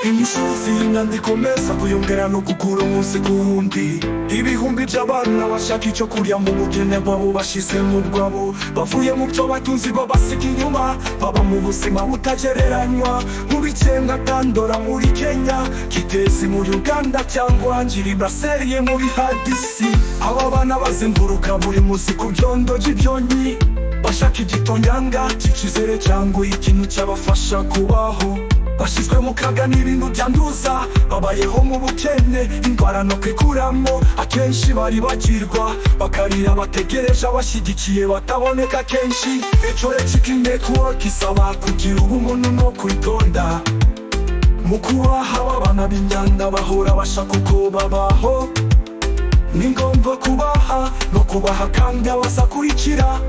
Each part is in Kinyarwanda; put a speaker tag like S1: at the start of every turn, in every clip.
S1: imisozi y'imyandiko meza kuyongera no gukura umunsi ku wundi. Ibihumbi by'abana bashaka icyo kurya mu bukene bwabo bashize mu rwabo, bavuye mu byo batunzi babasiga inyuma, baba mu buzima butagereranywa. Mu bicenga Tandora muri Kenya, Kitezi muri Uganda cyangwa Ngiri Brasserie muri Hadisi, aba bana bazenguruka buri munsi ku byondo by'ibyonyi, bashaka igitonyanga cy'ikizere cyangwa ikintu cyabafasha kubaho. Bashyizwe mu kaga n'ibintu byanduza, babayeho mu bukene, indwara no kwikuramo. Akenshi bari bagirwa bakarira bategereje abashyigikiye bataboneka kenshi. Ecole Chicken Network isaba kugira ubumuntu no kwitonda. Mu kubaha abana b'imyanda bahora bashaka uko babaho, ni ngombwa kubaha no kubaha kandi abazakurikira.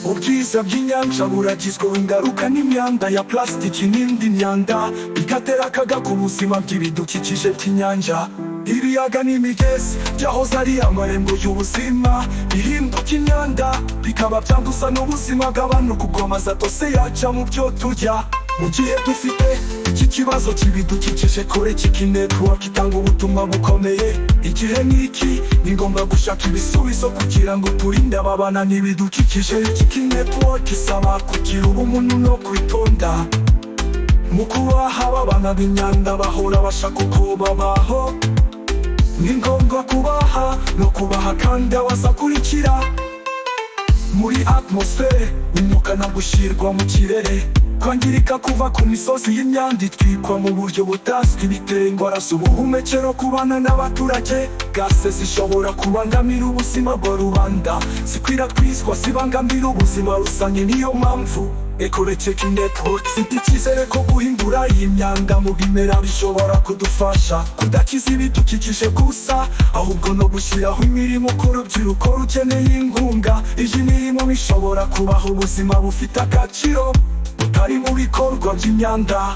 S1: Ubwiza bw'inyanja buragizweho ingaruka n'imyanda ya plastiki n'indi myanda, bigatera akaga ku buzima bw'ibidukikije by'inyanja. Ibiyaga n'imigezi byahoze ari amarembo y'ubuzima, bihinduka imyanda bikaba byanduza n'ubuzima bw'abantu kuko amazi atose yaca mu byo turya. Mu gihe dufite iki kibazo cy'ibidukikije, Ecole Chicken Network itanga ubutumwa bukomeye. Igihe nk'iki ni ngombwa gushaka ibisubizo kugira ngo turinde aba bana n'ibidukikije. Chicken Network isaba kugira ubumuntu no kwitonda. Mu kubaha aba bana b'imyanda bahora bashaka uko babaho, ni ngombwa kubaha no kubaha kandi abazakurikira. Muri atmosfere imyuka no gushyirwa mu kirere, kwangirika kuva ku misozi y'imyanda itwikwa mu buryo butazwi bitera indwara z'ubuhumekero ku bana n'abaturage. Gase zishobora kubangamira ubuzima bwa rubanda, zikwirakwizwa zibangamira ubuzima rusange. Niyo mpamvu Ecole Chicken Network ifite icyizere ko guhindura iyi myanda mu bimera bishobora kudufasha kudakiza ibidukikije gusa, ahubwo no gushyiraho imirimo ku rubyiruko rukeneye inkunga. Iyi mirimo ishobora kubaho ubuzima bufite agaciro butari mu bikorwa by'imyanda.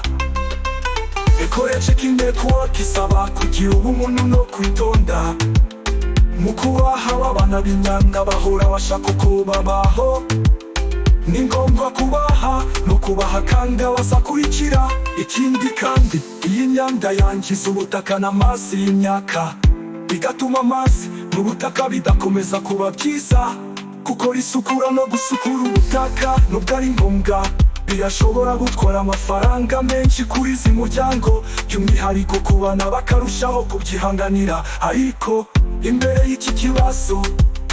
S1: Ecole Chicken Network isaba kugira ubumuntu no kwitonda. Mu kubaha aba bana b'imyanda bahora bashaka uko babaho, ni ngombwa kubaha no kubaha kandi abazakurikira. Ikindi kandi iyi myanda yangiza ubutaka n'amazi y'imyaka, bigatuma amazi mu butaka bidakomeza kuba byiza. Gukora isukura no gusukura ubutaka nubwo ari ngombwa, birashobora gutwara amafaranga menshi kuri izi muryango, by'umwihariko ku bana bakarushaho kubyihanganira. Ariko imbere y'iki kibazo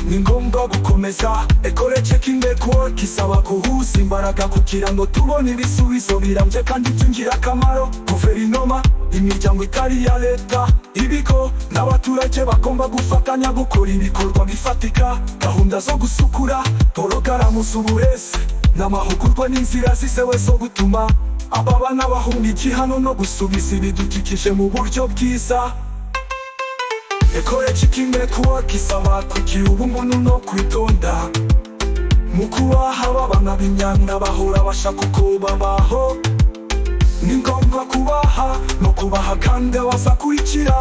S1: ni ngombwa gukomeza. Ecole Chicken Network isaba guhuza imbaraga kugira ngo tubone ibisubizo birambye kandi by'ingirakamaro. Guverinoma, imiryango itari iya leta, ibigo n'abaturage bagomba gufatanya gukora ibikorwa bifatika. Gahunda zo gusukura, porogaramu z'uburezi n'amahugurwa n'inzira zizewe zo gutuma aba bana bahunga igihano no gusubiza ibidukikije mu buryo bwiza. Ecole Chicken Network isaba kugira ubumuntu no kwitonda. Mu kubaha aba bana b'imyanda bahora bashaka uko babaho, ni ngombwa kubaha no kubaha kandi abazakurikira.